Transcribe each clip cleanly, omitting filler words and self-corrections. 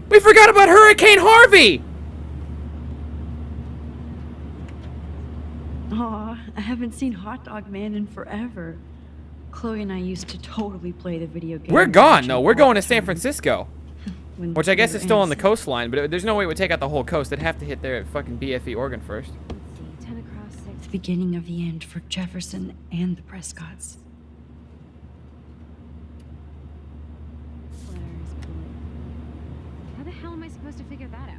We forgot about Hurricane Harvey! Aw, I haven't seen Hot Dog Man in forever. Chloe and I used to totally play the video game. We're gone, though. We're going to San Francisco. Which I guess is still on the innocent. coastline, but there's no way it would take out the whole coast. They'd have to hit there at fucking BFE Oregon first. 10 across 6. The beginning of the end for Jefferson and the Prescotts. How the hell am I supposed to figure that out?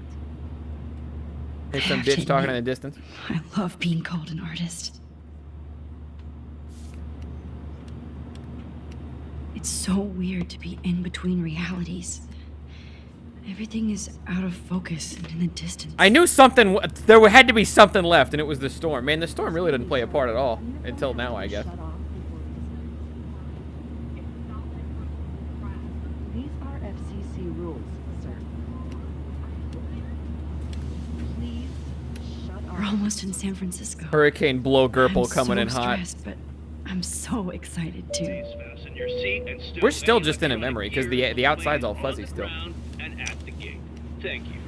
There's some I have to bitch talking in admit, the distance. I love being called an artist. It's so weird to be in between realities. Everything is out of focus and in the distance. I knew something, there had to be something left, and it was the storm. Man, the storm really didn't play a part at all. Until now, I guess. These are FCC rules, sir. Please shut We're almost in San Francisco. Hurricane Blow Gerple I'm coming so in hot. stressed, but I'm so excited too. We're still just in a memory, because the outside's all fuzzy still. And at the gate. Thank you.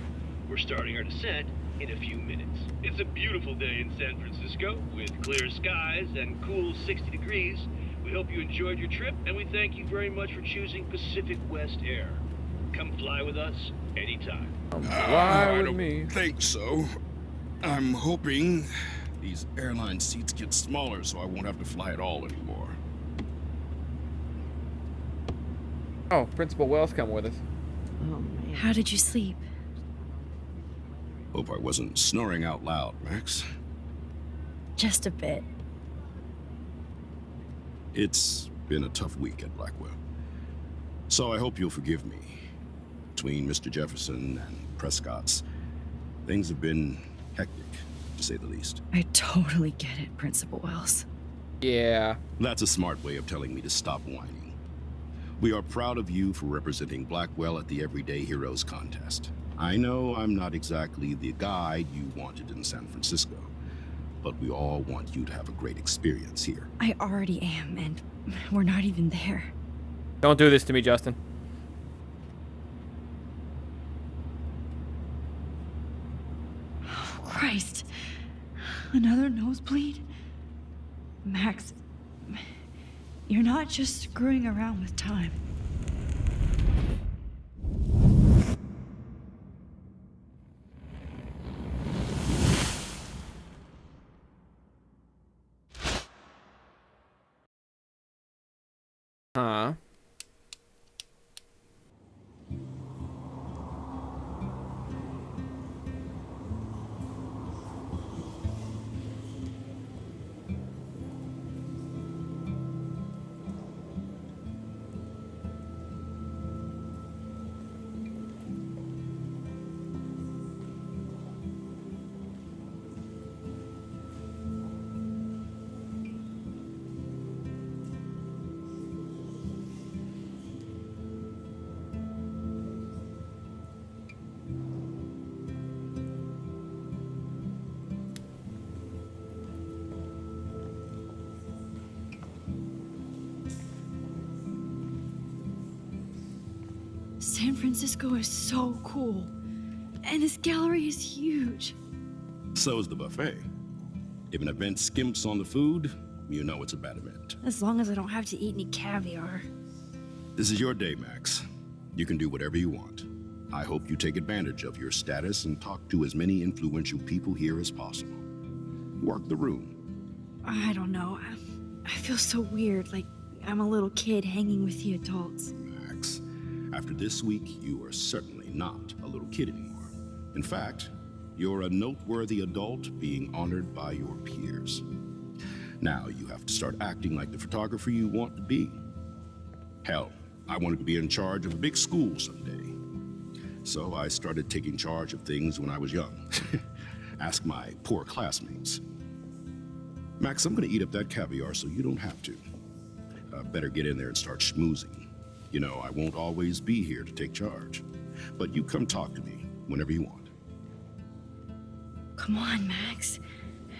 We're starting our descent in a few minutes. It's a beautiful day in San Francisco, with clear skies and cool 60 degrees. We hope you enjoyed your trip, and we thank you very much for choosing Pacific West Air. Come fly with us anytime. Fly I with don't me. think so. I'm hoping these airline seats get smaller so I won't have to fly at all anymore. Oh, Principal Wells come with us. Oh, man. How did you sleep? Hope I wasn't snoring out loud, Max. Just a bit. It's been a tough week at Blackwell. So I hope you'll forgive me. Between Mr. Jefferson and Prescott's, things have been hectic, to say the least. I totally get it, Principal Wells. Yeah. That's a smart way of telling me to stop whining. We are proud of you for representing Blackwell at the Everyday Heroes contest. I know I'm not exactly the guide you wanted in San Francisco, but we all want you to have a great experience here. I already am, and we're not even there. Don't do this to me, Justin. Oh, Christ. Another nosebleed? Max, you're not just screwing around with time. Huh? San Francisco is so cool. And this gallery is huge. So is the buffet. If an event skimps on the food, you know it's a bad event. As long as I don't have to eat any caviar. This is your day, Max. You can do whatever you want. I hope you take advantage of your status and talk to as many influential people here as possible. Work the room. I don't know. I feel so weird, like I'm a little kid hanging with the adults. Max, after this week, you are certainly not a little kid anymore. In fact, you're a noteworthy adult being honored by your peers. Now you have to start acting like the photographer you want to be. Hell, I wanted to be in charge of a big school someday. So I started taking charge of things when I was young. Ask my poor classmates. Max, I'm gonna eat up that caviar so you don't have to. Better get in there and start schmoozing. You know, I won't always be here to take charge. But you come talk to me whenever you want. Come on, Max.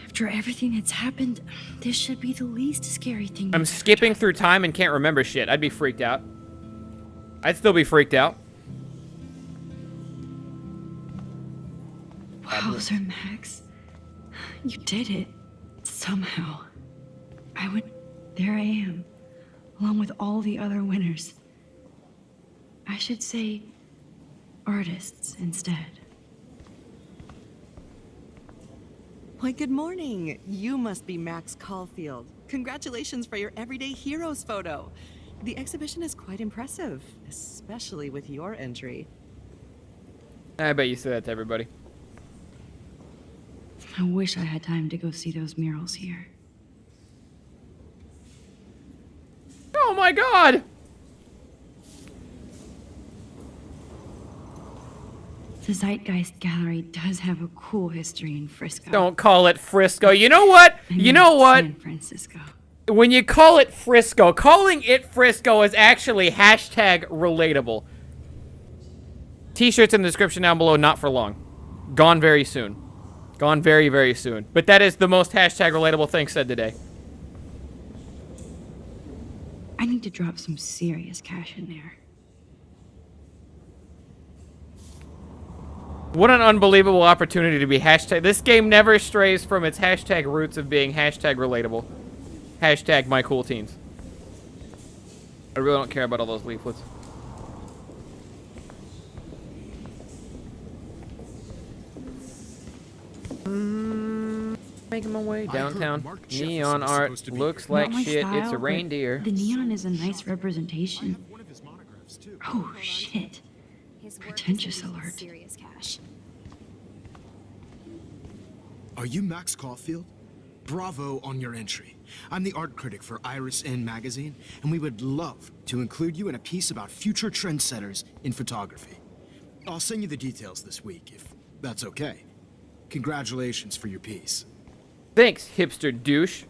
After everything that's happened, this should be the least scary thing. I'm skipping through time and can't remember shit. I'd be freaked out. I'd still be freaked out. closer, Max. You did it. Somehow. There I am, along with all the other winners. I should say artists instead. Why, good morning. You must be Max Caulfield. Congratulations for your Everyday Heroes photo. The exhibition is quite impressive, especially with your entry. I bet you said that to everybody. I wish I had time to go see those murals here. Oh my god! The Zeitgeist Gallery does have a cool history in Frisco. Don't call it Frisco. You know what? You know what? San Francisco. When you call it Frisco, calling it Frisco is actually hashtag relatable. T-shirts in the description down below, not for long. Gone very soon. Gone very, very soon. But that is the most hashtag relatable thing said today. I need to drop some serious cash in there. What an unbelievable opportunity to be hashtag. This game never strays from its hashtag roots of being hashtag relatable. Hashtag my cool teens. I really don't care about all those leaflets. Making my way downtown. Neon art looks like Not my shit. style, It's a but reindeer. The neon is a nice representation. Oh shit. His work Pretentious is making alert. serious cash. Are you Max Caulfield? Bravo on your entry. I'm the art critic for Iris N magazine, and we would love to include you in a piece about future trendsetters in photography. I'll send you the details this week, if that's okay. Congratulations for your piece. Thanks, hipster douche.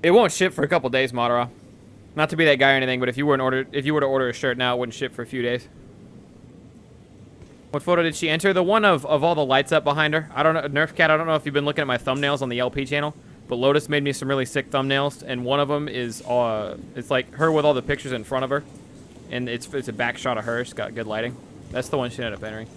It won't ship for a couple days, Madara. Not to be that guy or anything, but if you were to order a shirt now, it wouldn't ship for a few days. What photo did she enter? The one of all the lights up behind her. I don't know, Nerf Cat. I don't know if you've been looking at my thumbnails on the LP channel, but Lotus made me some really sick thumbnails, and one of them is it's like her with all the pictures in front of her, and it's a back shot of her. She's got good lighting. That's the one she ended up entering.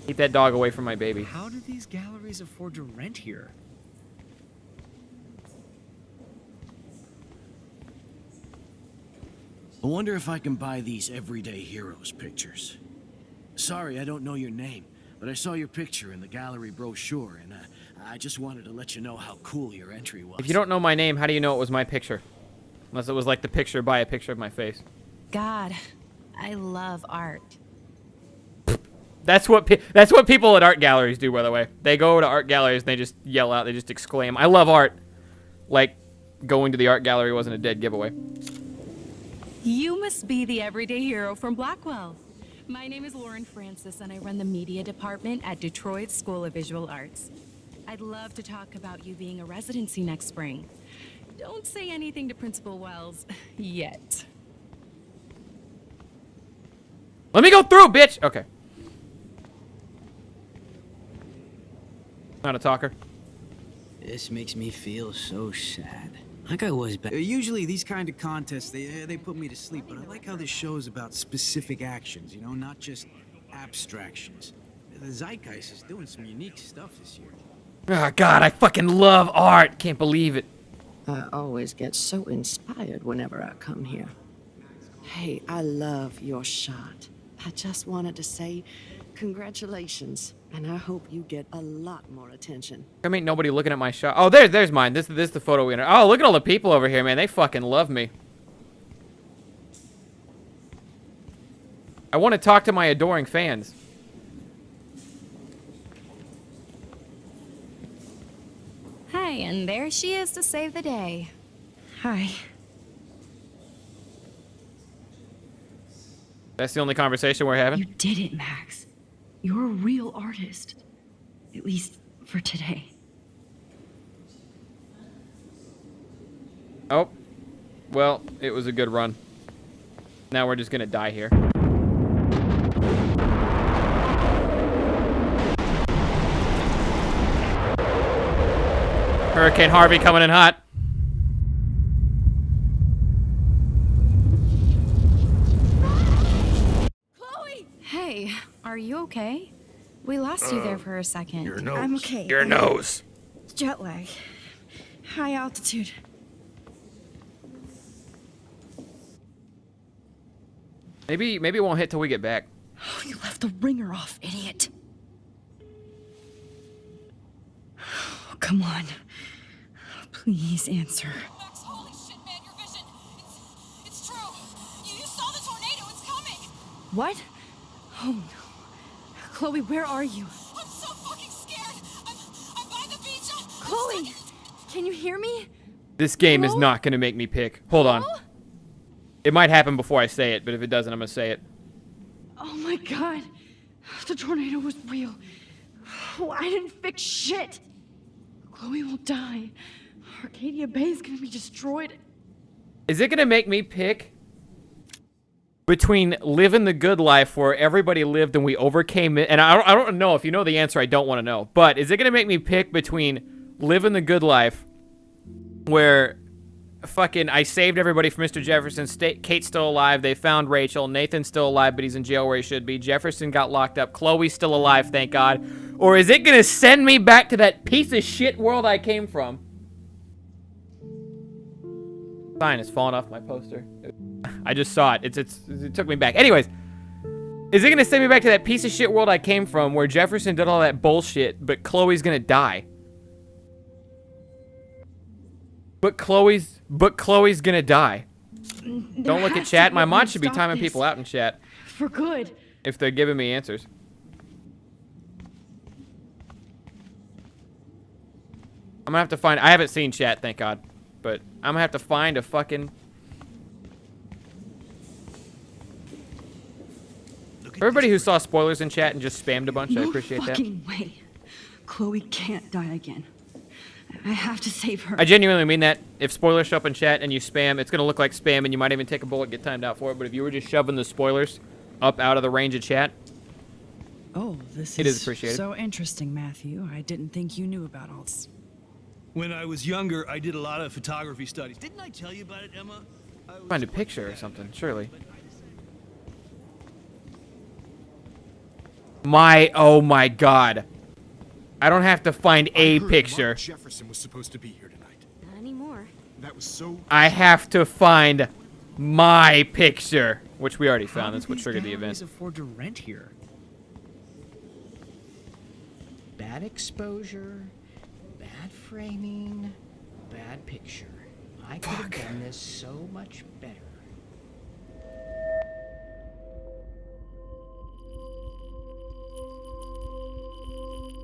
Keep that dog away from my baby. How do these galleries afford to rent here? I wonder if I can buy these Everyday Heroes pictures. Sorry, I don't know your name, but I saw your picture in the gallery brochure, and I just wanted to let you know how cool your entry was. If you don't know my name, how do you know it was my picture? Unless it was like the picture by a picture of my face. God, I love art. That's what people at art galleries do, by the way. They go to art galleries and they just yell out, they just exclaim, "I love art." Like going to the art gallery wasn't a dead giveaway. You must be the everyday hero from Blackwell. My name is Lauren Francis, and I run the media department at Detroit School of Visual Arts. I'd love to talk about you being a residency next spring. Don't say anything to Principal Wells yet. Let me go through, bitch! Okay. Not a talker. This makes me feel so sad. Like I was back. Usually these kind of contests, they put me to sleep, but I like how this show's about specific actions, you know, not just abstractions. The Zeitgeist is doing some unique stuff this year. Oh, God, I fucking love art. Can't believe it. I always get so inspired whenever I come here. Hey, I love your shot. I just wanted to say congratulations, and I hope you get a lot more attention. I mean, nobody looking at my shot. Oh, there's mine. This is the photo winner. Oh, look at all the people over here, man. They fucking love me. I want to talk to my adoring fans. Hi, and there she is to save the day. Hi. That's the only conversation we're having? You did it, Max. You're a real artist. At least for today. Oh. Well, it was a good run. Now we're just gonna die here. Hurricane Harvey coming in hot. Chloe! Hey, are you okay? We lost you there for a second. Your nose. I'm okay. Your nose. Jet lag. High altitude. Maybe it won't hit till we get back. Oh, you left the ringer off, idiot. Oh, come on. Please answer. Max, holy shit, man, your vision. It's true. You saw the tornado. It's coming. What? Oh no. Chloe, where are you? I'm so fucking scared. I'm by the beach. Chloe! Can you hear me? This game is not going to make me pick. Hold on. It might happen before I say it, but if it doesn't, I'm going to say it. Oh my god. The tornado was real. Oh, I didn't fix shit. Chloe will die. Arcadia Bay is gonna be destroyed. Is it going to make me pick between living the good life where everybody lived and we overcame it? And I don't know. If you know the answer, I don't want to know. But is it going to make me pick between living the good life where fucking I saved everybody from Mr. Jefferson, Kate's still alive, they found Rachel, Nathan's still alive but he's in jail where he should be, Jefferson got locked up, Chloe's still alive, thank God, or is it gonna send me back to that piece of shit world I came from? Sign is falling off my poster. I just saw it. It took me back. Anyways, is it gonna send me back to that piece of shit world I came from where Jefferson did all that bullshit but Chloe's gonna die? But Chloe's gonna die. Don't look at chat. My mod should be timing people out in chat. For good. If they're giving me answers. I'm gonna have to find... I haven't seen chat, thank God. But I'm gonna have to find a fucking... Everybody who saw spoilers in chat and just spammed a bunch, I appreciate that. No fucking way. Chloe can't die again. I have to save her. I genuinely mean that. If spoilers show up in chat and you spam, it's going to look like spam and you might even take a bullet, get timed out for it. But if you were just shoving the spoilers up out of the range of chat, oh, this is appreciated. So interesting, Matthew. I didn't think you knew about all this. When I was younger, I did a lot of photography studies. Didn't I tell you about it, Emma? Find a picture or something, surely. Oh my God. I don't have to find a picture. Jefferson was supposed to be here tonight. Not anymore. That was so... I have to find my picture, which we already found. That's what triggered the event. Afford to rent here? Bad exposure, bad framing, bad picture. I could have done this so much better.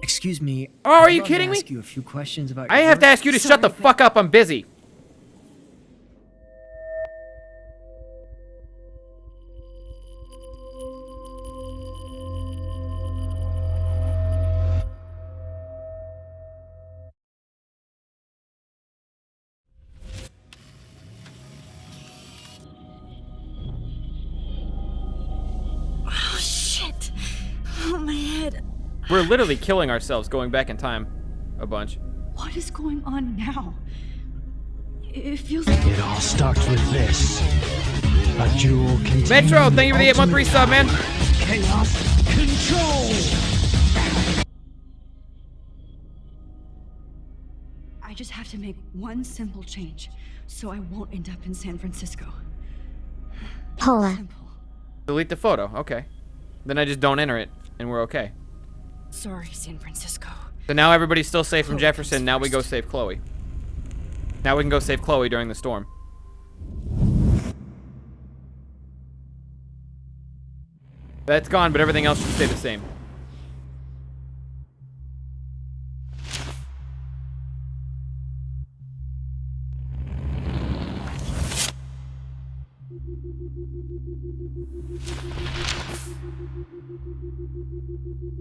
Excuse me. Oh, are you kidding me? Ask you a few questions about I have to ask you to shut the fuck up. I'm busy. Oh, shit. Oh, my head. We're literally killing ourselves going back in time a bunch. What is going on now? It feels like... It all starts with this. A jewel containing Metro, thank you for the 8-month resub, man. Chaos control. I just have to make one simple change, so I won't end up in San Francisco. Simple. Delete the photo. Okay. Then I just don't enter it, and we're okay. Sorry, San Francisco. So now everybody's still safe from Jefferson. Now we go save Chloe. Now we can go save Chloe during the storm. That's gone, but everything else should stay the same.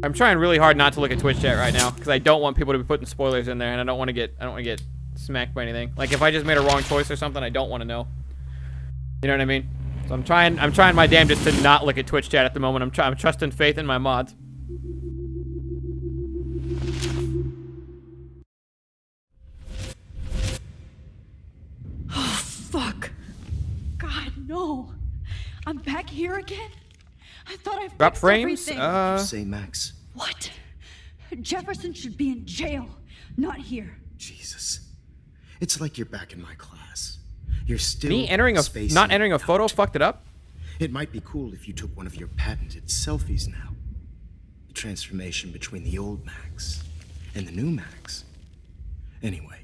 I'm trying really hard not to look at Twitch chat right now because I don't want people to be putting spoilers in there, and I don't want to get smacked by anything. Like if I just made a wrong choice or something, I don't want to know. You know what I mean? So I'm trying my damnedest to not look at Twitch chat at the moment. I'm trusting faith in my mods. I'm back here again? I thought I Drop fixed frames? everything. Say, Max. What? Jefferson should be in jail, not here. Jesus. It's like you're back in my class. You're still Me entering a spacing not entering a photo out. fucked it up. It might be cool if you took one of your patented selfies now. The transformation between the old Max and the new Max. Anyway,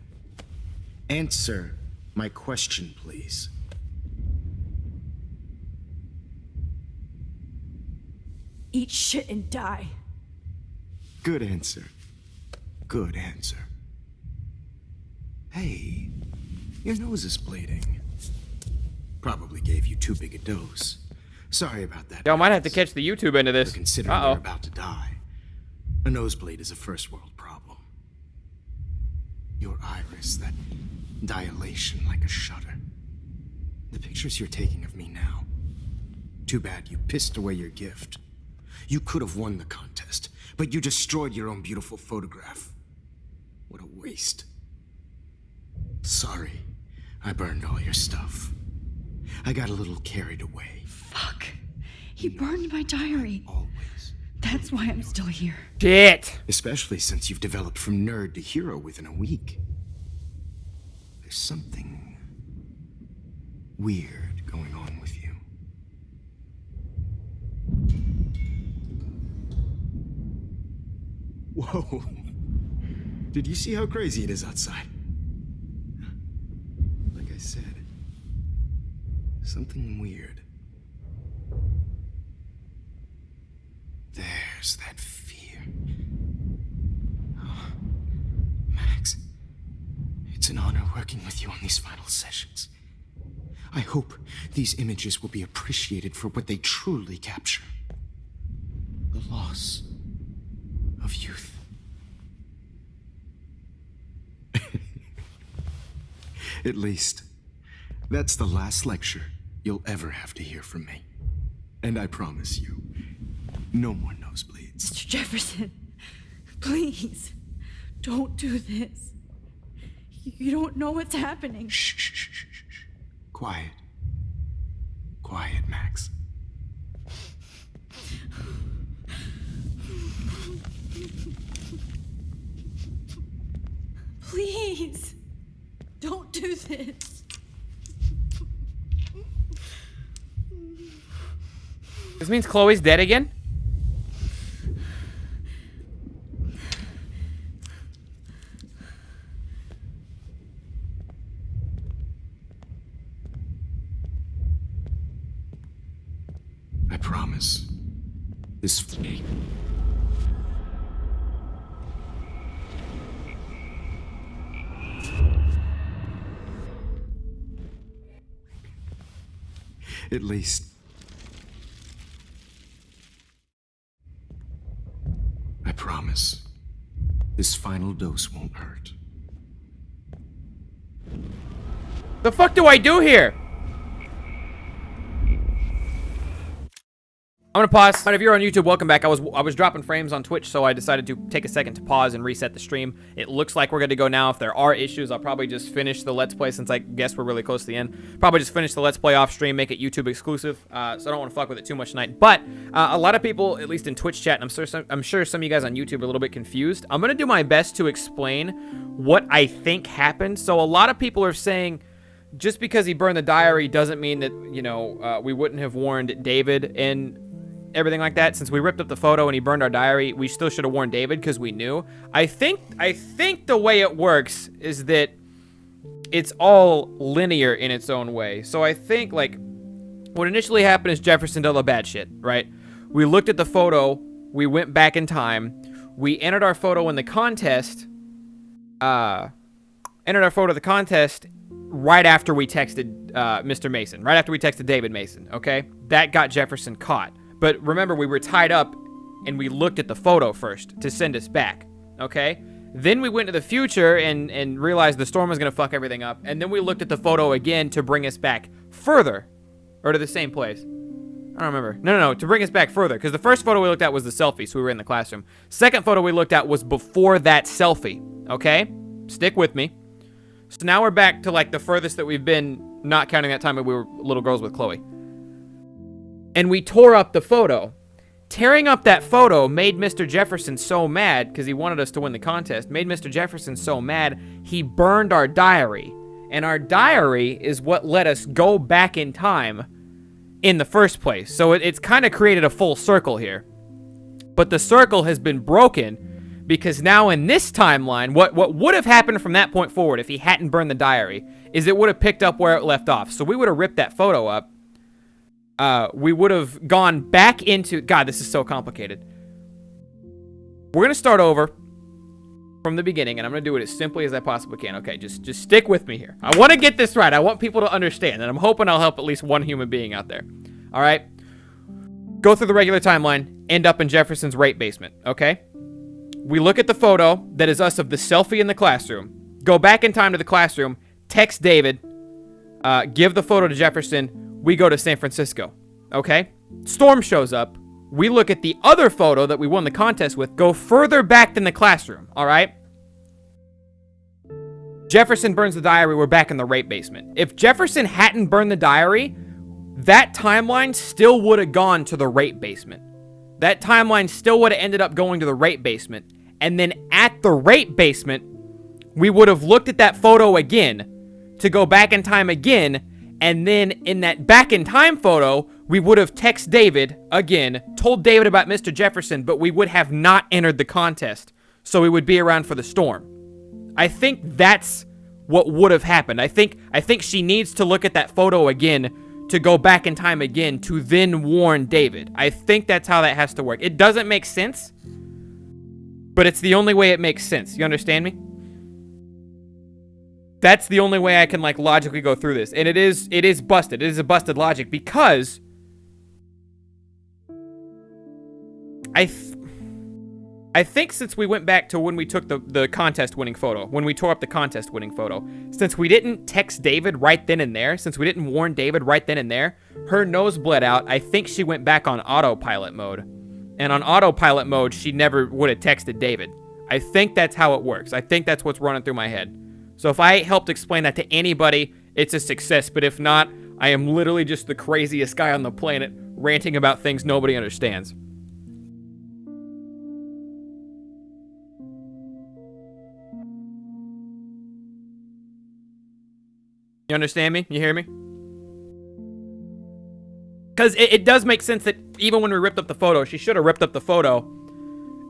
answer my question, please. Eat shit and die. Good answer. Good answer. Hey, your nose is bleeding. Probably gave you too big a dose. Sorry about that. Yo, I might have to catch the YouTube end of this. But considering Uh-oh. you're about to die, a nosebleed is a first world problem. Your iris, that dilation like a shutter. The pictures you're taking of me now. Too bad you pissed away your gift. You could have won the contest, but you destroyed your own beautiful photograph. What a waste. Sorry, I burned all your stuff. I got a little carried away. Fuck. He burned my diary. Always. That's why I'm still here. Shit. Especially since you've developed from nerd to hero within a week. There's something weird going on with you. Whoa. Did you see how crazy it is outside? Like I said, something weird. There's that fear. Oh, Max, it's an honor working with you on these final sessions. I hope these images will be appreciated for what they truly capture. The loss of youth. At least, that's the last lecture you'll ever have to hear from me. And I promise you, no more nosebleeds. Mr. Jefferson, please, don't do this. You don't know what's happening. Shh, shh, shh, shh, shh. Quiet. Quiet, Max. Please, don't do this. This means Chloe's dead again? I promise. This. At least. I promise. This final dose won't hurt. The fuck do I do here? I'm gonna pause. But if you're on YouTube, welcome back. I was dropping frames on Twitch, so I decided to take a second to pause and reset the stream. It looks like we're good to go now. If there are issues, I'll probably just finish the Let's Play since I guess we're really close to the end. Probably just finish the Let's Play off stream, make it YouTube exclusive. So I don't want to fuck with it too much tonight. But a lot of people, at least in Twitch chat, and I'm sure some of you guys on YouTube are a little bit confused. I'm gonna do my best to explain what I think happened. So a lot of people are saying, just because he burned the diary doesn't mean that, you know, we wouldn't have warned David and everything like that. Since we ripped up the photo and he burned our diary, we still should have warned David because we knew. I think the way it works is that it's all linear in its own way. So I think, like, what initially happened is Jefferson did all the bad shit, right? We looked at the photo, we went back in time, we entered our photo in the contest, right after we texted Mr. Mason, right after we texted David Mason, okay? That got Jefferson caught. But remember, we were tied up, and we looked at the photo first to send us back, okay? Then we went to the future and realized the storm was going to fuck everything up, and then we looked at the photo again to bring us back further, or to the same place. I don't remember. No, to bring us back further, because the first photo we looked at was the selfie, so we were in the classroom. Second photo we looked at was before that selfie, okay? Stick with me. So now we're back to, like, the furthest that we've been, not counting that time that we were little girls with Chloe. and we tore up the photo. Tearing up that photo made Mr. Jefferson so mad, because he wanted us to win the contest, made Mr. Jefferson so mad, he burned our diary. And our diary is what let us go back in time in the first place. So it's kind of created a full circle here. But the circle has been broken because now in this timeline, what would have happened from that point forward if he hadn't burned the diary is it would have picked up where it left off. So we would have ripped that photo up. We would have gone back into... God, this is so complicated. We're going to start over from the beginning, and I'm going to do it as simply as I possibly can. Okay, just stick with me here. I want to get this right. I want people to understand, and I'm hoping I'll help at least one human being out there. All right? Go through the regular timeline, end up in Jefferson's rape basement, okay? We look at the photo that is us of the selfie in the classroom, go back in time to the classroom, text David, give the photo to Jefferson, we go to San Francisco, okay? Storm shows up. We look at the other photo that we won the contest with, go further back than the classroom, all right? Jefferson burns the diary, we're back in the rape basement. If Jefferson hadn't burned the diary, that timeline still would have gone to the rape basement. That timeline still would have ended up going to the rape basement. And then at the rape basement, we would have looked at that photo again to go back in time again. And then in that back in time photo, we would have texted David again, told David about Mr. Jefferson, but we would have not entered the contest. So we would be around for the storm. I think that's what would have happened. I think she needs to look at that photo again to go back in time again to then warn David. I think that's how that has to work. It doesn't make sense, but it's the only way it makes sense. You understand me? That's the only way I can like logically go through this. And it is busted. It is a busted logic because I think since we went back to when we took the contest winning photo, when we tore up the contest winning photo, since we didn't text David right then and there, since we didn't warn David right then and there, her nose bled out. I think she went back on autopilot mode. And on autopilot mode, she never would have texted David. I think that's how it works. I think that's what's running through my head. So if I helped explain that to anybody, it's a success. But if not, I am literally just the craziest guy on the planet ranting about things nobody understands. You understand me? You hear me? Because it does make sense that even when we ripped up the photo, she should have ripped up the photo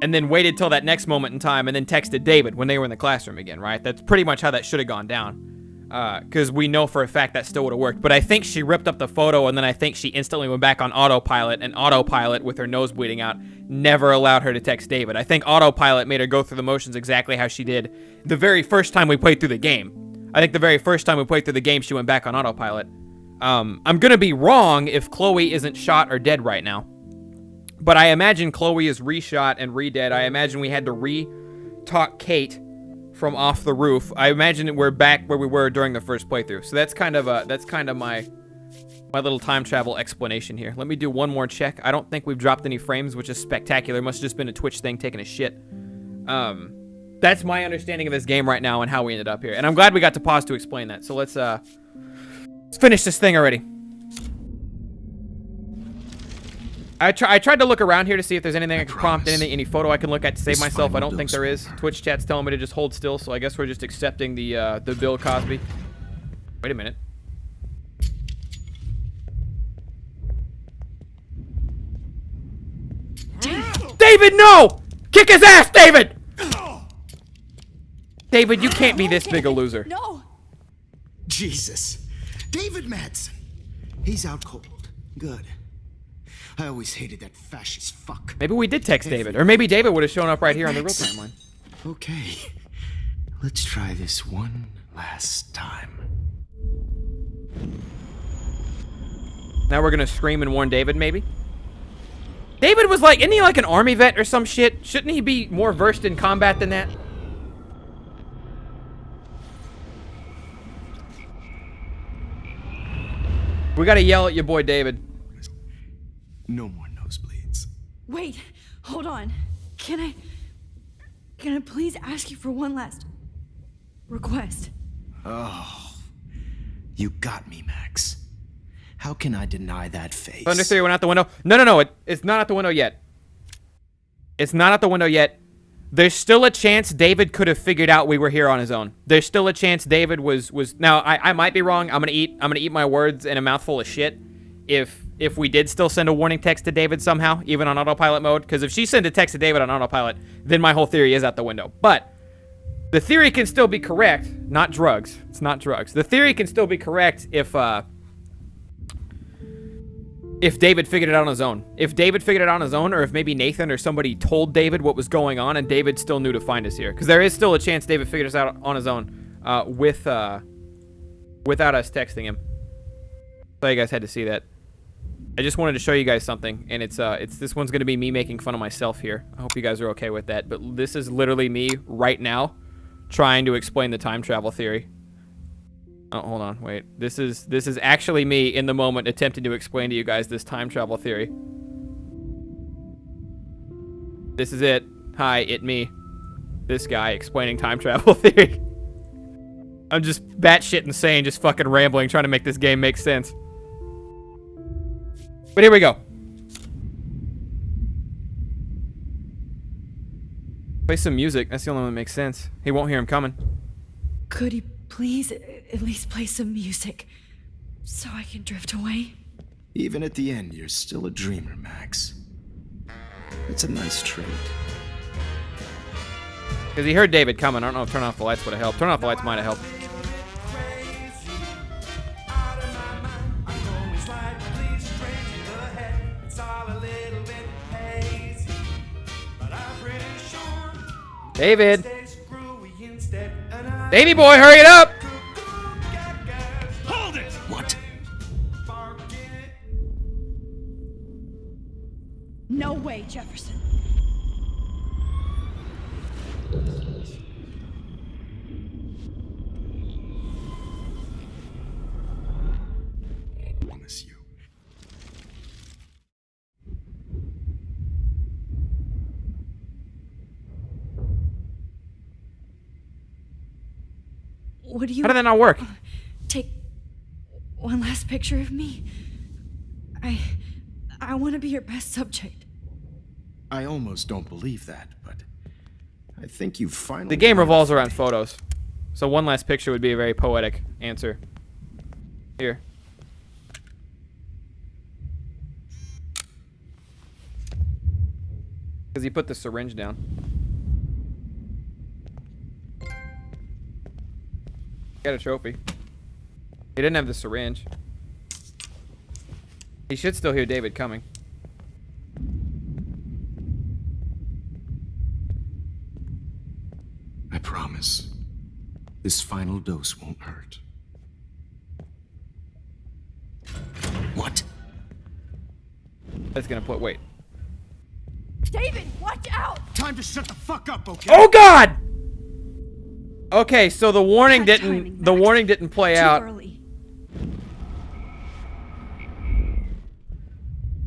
and then waited till that next moment in time and then texted David when they were in the classroom again, right? That's pretty much how that should have gone down. Because we know for a fact that still would have worked. But I think she ripped up the photo and then I think she instantly went back on autopilot, and autopilot, with her nose bleeding out, never allowed her to text David. I think autopilot made her go through the motions exactly how she did the very first time we played through the game. I think the very first time we played through the game, she went back on autopilot. I'm going to be wrong if Chloe isn't shot or dead right now. But I imagine Chloe is reshot and re-dead. I imagine we had to re-talk Kate from off the roof. I imagine we're back where we were during the first playthrough. So that's kind of my little time travel explanation here. Let me do one more check. I don't think we've dropped any frames, which is spectacular. Must have just been a Twitch thing taking a shit. That's my understanding of this game right now and how we ended up here. And I'm glad we got to pause to explain that. So let's finish this thing already. I tried to look around here to see if there's anything I can prompt, any photo I can look at to save myself. I don't think there is. Twitch chat's telling me to just hold still, so I guess we're just accepting the Bill Cosby. Wait a minute. David, no! Kick his ass, David! David, you can't be this big a loser. No! Jesus. David Madsen. He's out cold. Good. I always hated that fascist fuck. Maybe we did text David. Or maybe David would have shown up right here on the real timeline. Okay. Let's try this one last time. Now we're gonna scream and warn David, maybe? David was like, isn't he like an army vet or some shit? Shouldn't he be more versed in combat than that? We gotta yell at your boy David. No more nosebleeds. Wait, hold on. Can I please ask you for one last request? Oh, you got me, Max. How can I deny that face? Thunder theory went out the window. No. It's not out the window yet. It's not out the window yet. There's still a chance David could have figured out we were here on his own. There's still a chance David was now I might be wrong. I'm gonna eat my words in a mouthful of shit if we did still send a warning text to David somehow, even on autopilot mode. Because if she sent a text to David on autopilot, then my whole theory is out the window. But the theory can still be correct. Not drugs. It's not drugs. The theory can still be correct if David figured it out on his own. If David figured it out on his own, or if maybe Nathan or somebody told David what was going on and David still knew to find us here. Because there is still a chance David figured us out on his own without us texting him. So you guys had to see that. I just wanted to show you guys something, and it's this one's going to be me making fun of myself here. I hope you guys are okay with that. But this is literally me right now trying to explain the time travel theory. Oh, hold on, wait. This is actually me in the moment attempting to explain to you guys this time travel theory. This is it. Hi, it me. This guy explaining time travel theory. I'm just batshit insane, just fucking rambling, trying to make this game make sense. But here we go. Play some music. That's the only one that makes sense. He won't hear him coming. Could you please at least play some music so I can drift away? Even at the end, you're still a dreamer, Max. It's a nice trait. Because he heard David coming. I don't know if turning off the lights would have helped. Turning off the lights might have helped. David! Davey boy, hurry it up! Hold it! What? No way, Jefferson. I promise you. Would you... How did that not work? Take one last picture of me. I want to be your best subject. I almost don't believe that, but I think you finally... The game revolves around photos. So one last picture would be a very poetic answer. Here. Because he put the syringe down. Got a trophy. He didn't have the syringe. He should still hear David coming. I promise. This final dose won't hurt. What? That's gonna put. Wait. David, watch out! Time to shut the fuck up, okay? Oh God! Okay, so the warning didn't play out. Early.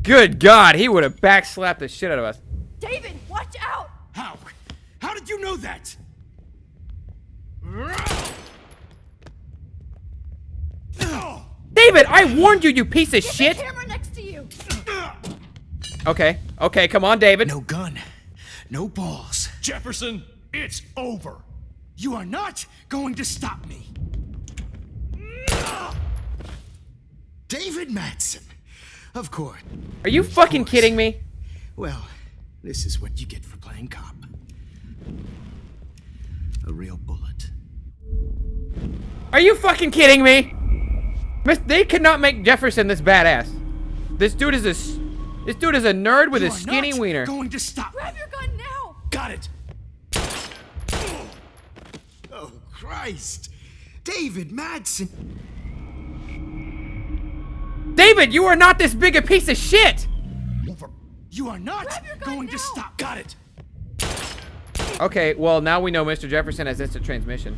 Good God, he would have backslapped the shit out of us. David, watch out! How? How did you know that? David, I warned you, you piece of shit! The camera next to you! Okay, come on, David. No gun. No balls. Jefferson, it's over. You are not going to stop me. David Madsen. Of course. Are you fucking kidding me? Well, this is what you get for playing cop. A real bullet. Are you fucking kidding me? They could not make Jefferson this badass. This dude is a nerd with a skinny wiener. Going to stop. Grab your gun now! Got it. Oh Christ, David Madsen. David, you are not this big a piece of shit. You are not going to stop. Got it. Okay, well now we know Mr. Jefferson has instant transmission.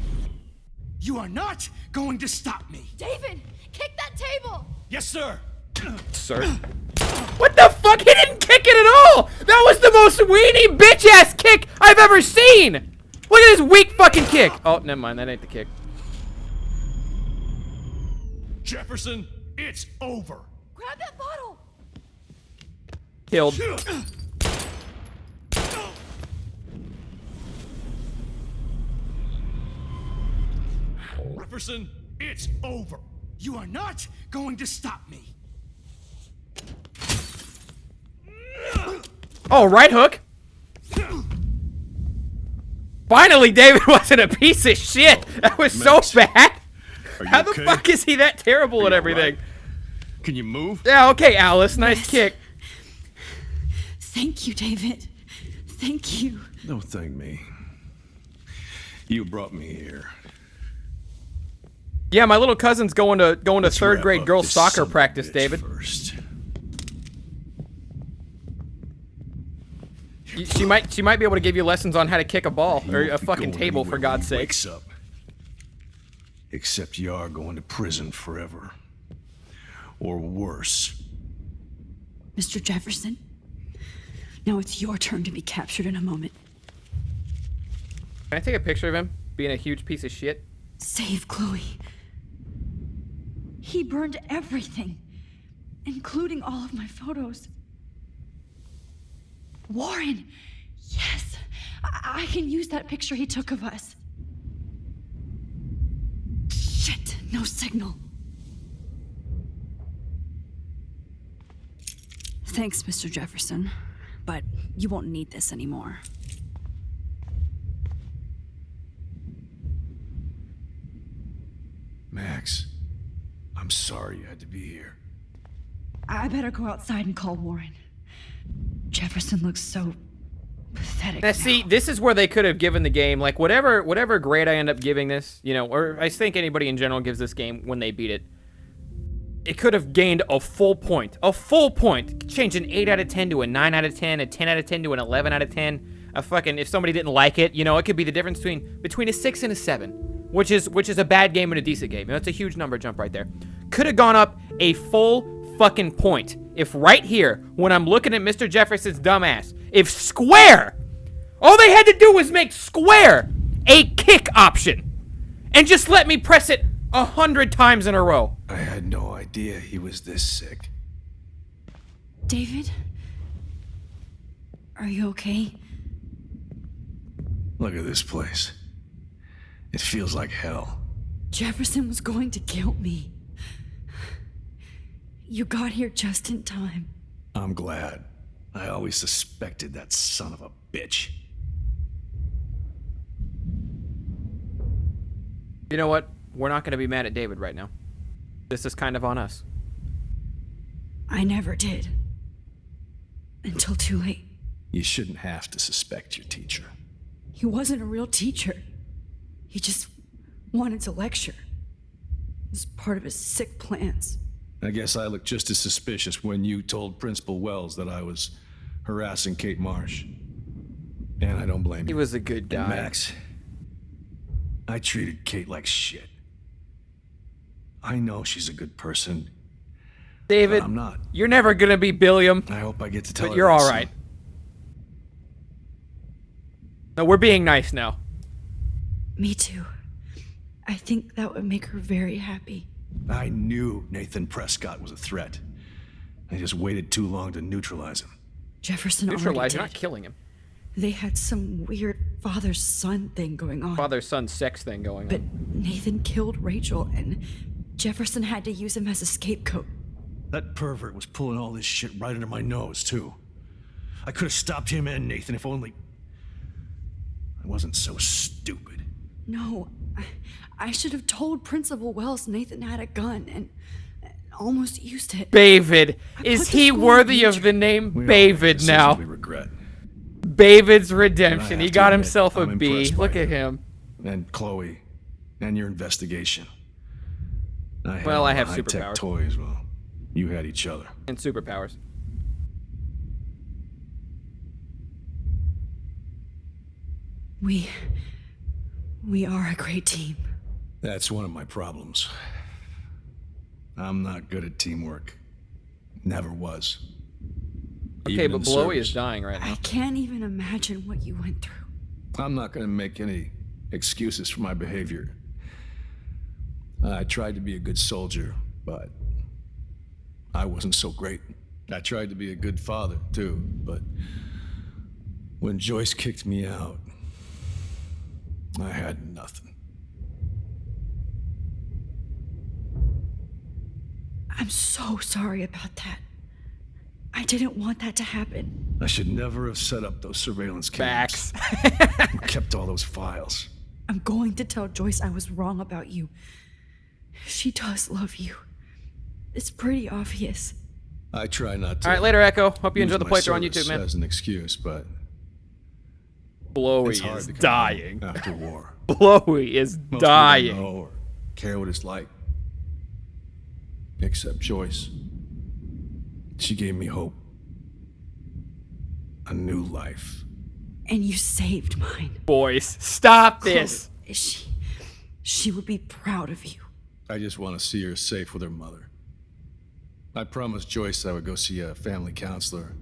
You are not going to stop me. David, kick that table! Yes, sir. Sir. What the fuck? He didn't kick it at all! That was the most weenie bitch-ass kick I've ever seen! Look at this weak fucking kick! Oh, never mind, that ain't the kick. Jefferson, it's over. Grab that bottle! Killed. Jefferson, it's over. You are not going to stop me. Oh, right hook. Finally, David wasn't a piece of shit. That was so bad. How the fuck is he that terrible at everything? Can you move? Yeah, okay, Alice. Nice kick. Thank you, David. Thank you. Don't thank me. You brought me here. Yeah, my little cousin's going to Let's third wrap grade up girls this soccer son of a practice, bitch David. First. She might be able to give you lessons on how to kick a ball or a fucking Going table, for anywhere God's when he sake. wakes up. Except you are going to prison forever. Or worse. Mr. Jefferson, now it's your turn to be captured in a moment. Can I take a picture of him being a huge piece of shit? Save Chloe. He burned everything, including all of my photos. Warren! Yes! I can use that picture he took of us. Shit! No signal. Thanks, Mr. Jefferson, but you won't need this anymore. Max, I'm sorry you had to be here. I better go outside and call Warren. Jefferson looks so pathetic Now, see, this is where they could have given the game, like, whatever grade I end up giving this, you know, or I think anybody in general gives this game when they beat it, it could have gained a full point. A full point. Change an 8 out of 10 to a 9 out of 10, a 10 out of 10 to an 11 out of 10. A fucking, if somebody didn't like it, you know, it could be the difference between a 6 and a 7, which is a bad game and a decent game. You know, that's a huge number jump right there. Could have gone up a full fucking point if right here, when I'm looking at Mr. Jefferson's dumbass, if square, all they had to do was make square a kick option and just let me press it 100 times in a row. I had no idea he was this sick. David? Are you okay? Look at this place. It feels like hell. Jefferson was going to kill me. You got here just in time. I'm glad. I always suspected that son of a bitch. You know what? We're not going to be mad at David right now. This is kind of on us. I never did. Until too late. You shouldn't have to suspect your teacher. He wasn't a real teacher. He just wanted to lecture. It was part of his sick plans. I guess I looked just as suspicious when you told Principal Wells that I was harassing Kate Marsh. And I don't blame you. He was a good guy. And Max, I treated Kate like shit. I know she's a good person. David, but I'm not. You're never going to be Billiam. I hope I get to tell her. But you're that all soon. right. No, we're being nice now. Me too. I think that would make her very happy. I knew Nathan Prescott was a threat. I just waited too long to neutralize him. Jefferson Neutralize, already you're did. not killing him. They had some weird father-son thing going on. Father-son sex thing going But on. Nathan killed Rachel, and Jefferson had to use him as a scapegoat. That pervert was pulling all this shit right under my nose, too. I could have stopped him and Nathan if only I wasn't so stupid. No, I should have told Principal Wells Nathan had a gun and almost used it. David, I is put the he school in worthy of danger. the name We all make David decisions now? we regret. David's And I redemption. He have to got admit, himself a I'm B. impressed by Look at you. him. And Chloe, and your investigation. Well, I have high-tech superpowers. toys. Well, you had each other. And superpowers. We are a great team. That's one of my problems. I'm not good at teamwork. Never was. Okay, Even but in Blowy service. is dying right I now. can't even imagine what you went through. I'm not going to make any excuses for my behavior. I tried to be a good soldier, but I wasn't so great. I tried to be a good father, too, but when Joyce kicked me out, I had nothing. I'm so sorry about that. I didn't want that to happen. I should never have set up those surveillance cameras. Who kept all those files. I'm going to tell Joyce I was wrong about you. She does love you. It's pretty obvious. I try not to. All right, later, Echo. Hope you use enjoy the my playthrough on service YouTube, man. As an excuse, but Blowy it's hard is to come dying. home after war. Blowy is Most people dying. don't know or care what it's like. Except Joyce. She gave me hope. A new life. And you saved mine. Boys, stop this. She would be proud of you. I just want to see her safe with her mother. I promised Joyce I would go see a family counselor.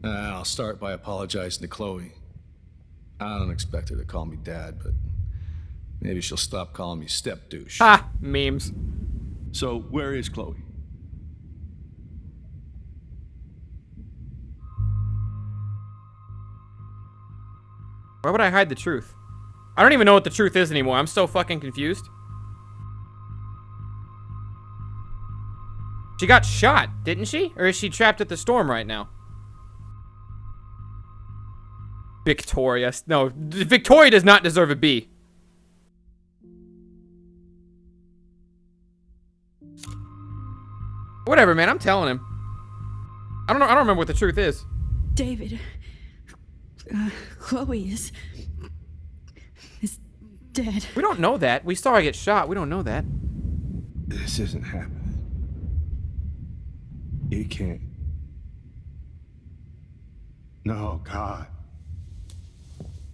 And I'll start by apologizing to Chloe. I don't expect her to call me dad, but maybe she'll stop calling me step douche. Ha! Memes. So, where is Chloe? Why would I hide the truth? I don't even know what the truth is anymore. I'm so fucking confused. She got shot, didn't she? Or is she trapped at the storm right now? Victoria. No, Victoria does not deserve a B. Whatever, man. I'm telling him. I don't know. I don't remember what the truth is. David, Chloe is dead. We don't know that. We saw her get shot. We don't know that. This isn't happening. You can't. No, God.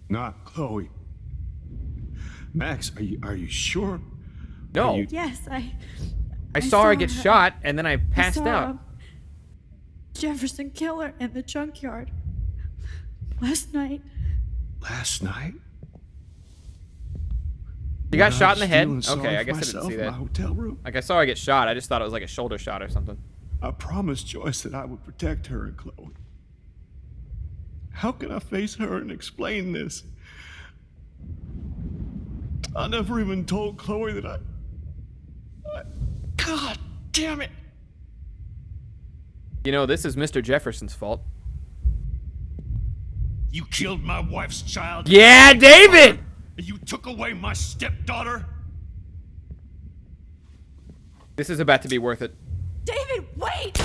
Not Chloe. Max, are you sure? No. Yes, I saw her get shot, and then I passed I saw out. Jefferson kill her in the junkyard last night. Last night? She got When shot I in the was head. feeling sorry Okay, I for guess I didn't myself see in that. my hotel room. Like, I saw her get shot. I just thought it was like a shoulder shot or something. I promised Joyce that I would protect her and Chloe. How can I face her and explain this? I never even told Chloe that I... God damn it! You know, this is Mr. Jefferson's fault. You killed my wife's child. Yeah, David! You took away my stepdaughter. This is about to be worth it. David, wait!